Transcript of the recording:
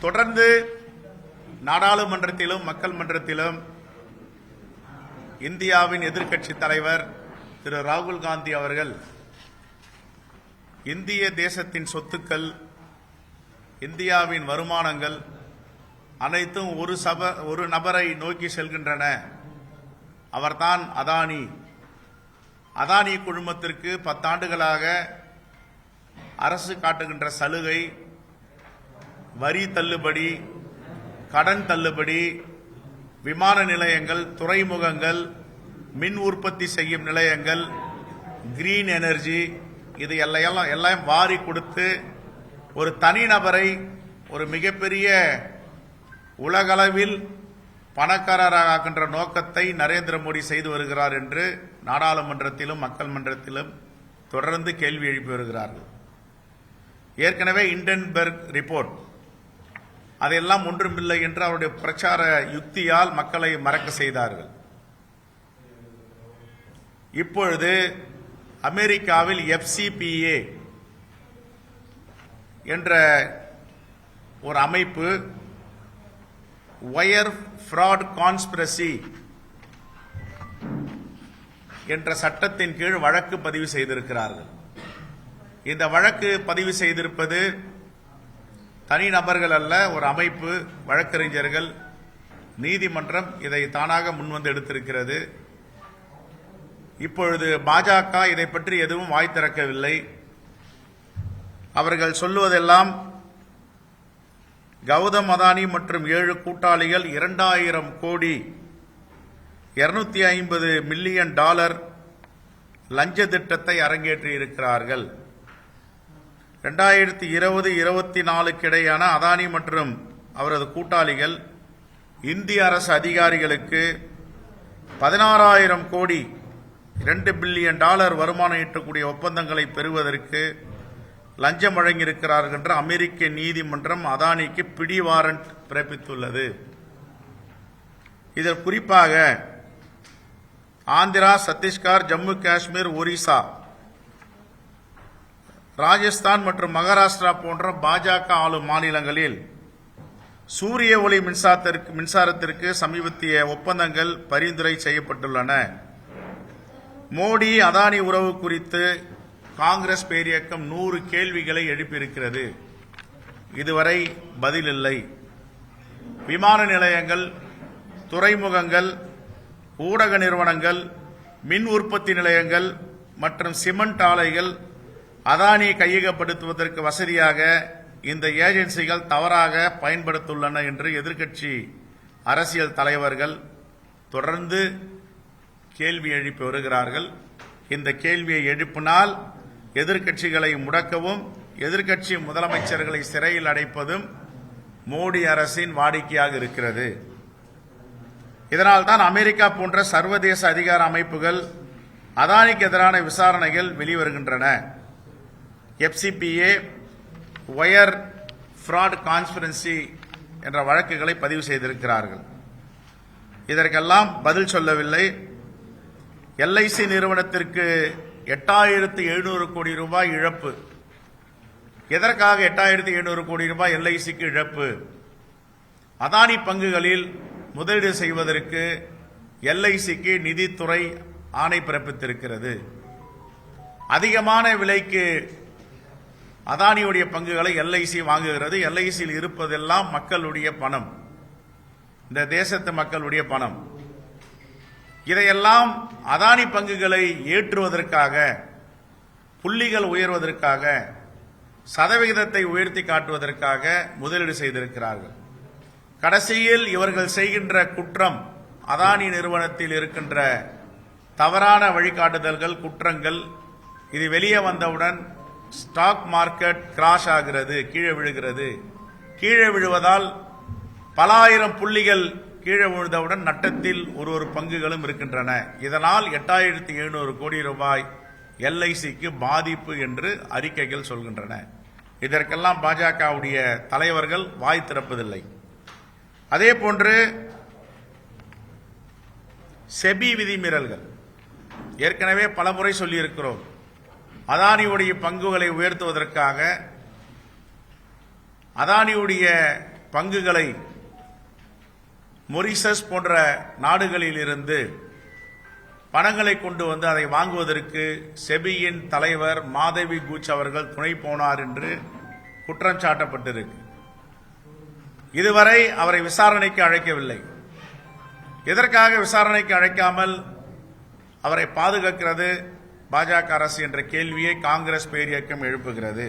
தொடர்ந்து நாடாளுமன்றத்திலும் மக்கள் மன்றத்திலும் இந்தியாவின் எதிர்க்கட்சி தலைவர் திரு ராகுல் காந்தி அவர்கள் இந்திய தேசத்தின் சொத்துக்கள், இந்தியாவின் வருமானங்கள் அனைத்தும் ஒரு நபரை நோக்கி செல்கின்றன. அவர்தான் அதானி. அதானி குழுமத்திற்கு 10 ஆண்டுகளாக அரசு காட்டுகின்ற சலுகை, வரி தள்ளுபடி, கடன் தள்ளுபடி, விமான நிலையங்கள், துறைமுகங்கள், மின் உற்பத்தி செய்யும் நிலையங்கள், கிரீன் எனர்ஜி, இது எல்லாம் வாரி கொடுத்து ஒரு தனிநபரை ஒரு மிகப்பெரிய உலகளவில் பணக்காரராக ஆக்கின்ற நோக்கத்தை நரேந்திர மோடி செய்து வருகிறார் என்று நாடாளுமன்றத்திலும் மக்கள் மன்றத்திலும் தொடர்ந்து கேள்வி எழுப்பி வருகிறார்கள். ஏற்கனவே இண்டன்பெர்க் ரிப்போர்ட் அதெல்லாம் ஒன்றுமில்லை என்று அவருடைய பிரச்சார யுக்தியால் மக்களை மறக்க செய்தார்கள். இப்பொழுது அமெரிக்காவில் FCPA என்ற ஒரு அமைப்பு வயர் ஃப்ராட் கான்ஸ்பிரசி என்ற சட்டத்தின் கீழ் வழக்கு பதிவு செய்திருக்கிறார்கள். இந்த வழக்கு பதிவு செய்திருப்பது தனிநபர்கள் அல்ல, ஒரு அமைப்பு, வழக்கறிஞர்கள், நீதிமன்றம் இதை தானாக முன்வந்து எடுத்திருக்கிறது. இப்பொழுது பாஜக இதை பற்றி எதுவும் வாய் திறக்கவில்லை. அவர்கள் சொல்லுவதெல்லாம் கௌதம் அதானி மற்றும் 7 கூட்டாளிகள் 2000 கோடி $250 மில்லியன் லஞ்ச திட்டத்தை அரங்கேற்றி இருக்கிறார்கள். 2020-24 இடையான அதானி மற்றும் அவரது கூட்டாளிகள் இந்திய அரசு அதிகாரிகளுக்கு 16,000 கோடி $2 பில்லியன் வருமானம் ஈட்டக்கூடிய ஒப்பந்தங்களை பெறுவதற்கு லஞ்சம் வழங்கியிருக்கிறார்கள் என்று அமெரிக்க நீதிமன்றம் அதானிக்கு பிடி வாரண்ட் பிறப்பித்துள்ளது. இதில் குறிப்பாக ஆந்திரா, சத்தீஸ்கர், ஜம்மு காஷ்மீர், ஒரிசா, ராஜஸ்தான் மற்றும் மகாராஷ்டிரா போன்ற பாஜக ஆளும் மாநிலங்களில் சூரிய ஒளி மின்சாரத்திற்கு சமீபத்திய ஒப்பந்தங்கள் பரிந்துரை செய்யப்பட்டுள்ளன. மோடி அதானி உறவு குறித்து காங்கிரஸ் பேரியக்கம் 100 கேள்விகளை எழுப்பியிருக்கிறது. இதுவரை பதில் இல்லை. விமான நிலையங்கள், துறைமுகங்கள், ஊடக நிறுவனங்கள், மின் உற்பத்தி நிலையங்கள் மற்றும் சிமெண்ட் ஆலைகள் அதானி கையகப்படுத்துவதற்கு வசதியாக இந்த ஏஜென்சிகள் தவறாக பயன்படுத்தியுள்ளன என்று எதிர்க்கட்சி அரசியல் தலைவர்கள் தொடர்ந்து கேள்வி எழுப்பி வருகிறார்கள். இந்த கேள்வியை எழுப்பினால் எதிர்க்கட்சிகளை முடக்கவும் எதிர்க்கட்சி முதலமைச்சர்களை சிறையில் அடைப்பதும் மோடி அரசின் வாடிக்கையாக இருக்கிறது. இதனால்தான் அமெரிக்கா போன்ற சர்வதேச அதிகார அமைப்புகள் அதானிக்கு எதிரான விசாரணைகள் வெளிவருகின்றன. FCPA, வயர் ஃப்ராட் கான்ஸ்பிரசி என்ற வழக்குகளை பதிவு செய்திருக்கிறார்கள். இதற்கெல்லாம் பதில் சொல்லவில்லை. LIC நிறுவனத்திற்கு 8,700 கோடி ரூபாய் இழப்பு. எதற்காக 8,700 கோடி ரூபாய் LICக்கு இழப்பு? அதானி பங்குகளில் முதலீடு செய்வதற்கு LICக்கு நிதித்துறை ஆணை பிறப்பித்திருக்கிறது. அதிகமான விலைக்கு அதானியுடைய பங்குகளை LIC வாங்குகிறது. LICயில் இருப்பதெல்லாம் மக்களுடைய பணம், இந்த தேசத்து மக்களுடைய பணம். இதையெல்லாம் அதானி பங்குகளை ஏற்றுவதற்காக, புள்ளிகள் உயர்வதற்காக, சதவிகிதத்தை உயர்த்தி காட்டுவதற்காக முதலீடு செய்திருக்கிறார்கள். கடைசியில் இவர்கள் செய்கின்ற குற்றம், அதானி நிறுவனத்தில் இருக்கின்ற தவறான வழிகாட்டுதல்கள், குற்றங்கள், இது வெளியே வந்தவுடன் ஸ்டாக் மார்க்கெட் கிராஷ் ஆகிறது, கீழே விழுகிறது. கீழே விழுவதால் பல ஆயிரம் புள்ளிகள் கீழே விழுந்தவுடன் நட்டத்தில் ஒரு பங்குகளும் இருக்கின்றன. இதனால் 8,700 கோடி ரூபாய் LICக்கு பாதிப்பு என்று அறிக்கைகள் சொல்கின்றன. இதற்கெல்லாம் பாஜகவுடைய தலைவர்கள் வாய் திறப்பதில்லை. அதே போன்று செபி விதிமீறல்கள் ஏற்கனவே பலமுறை சொல்லியிருக்கிறோம். அதானியுடைய பங்குகளை உயர்த்துவதற்காக, அதானியுடைய பங்குகளை மொரிஷஸ் போன்ற நாடுகளில் இருந்து பணங்களை கொண்டு வந்து அதை வாங்குவதற்கு செபியின் தலைவர் மாதவி கூச் அவர்கள் துணை போனார் என்று குற்றம் சாட்டப்பட்டிருக்கு. இதுவரை அவரை விசாரணைக்கு அழைக்கவில்லை. எதற்காக விசாரணைக்கு அழைக்காமல் அவரை பாதுகாக்கிறது பாஜக அரசு என்ற கேள்வியை காங்கிரஸ் பேரியக்கம் எழுப்புகிறது.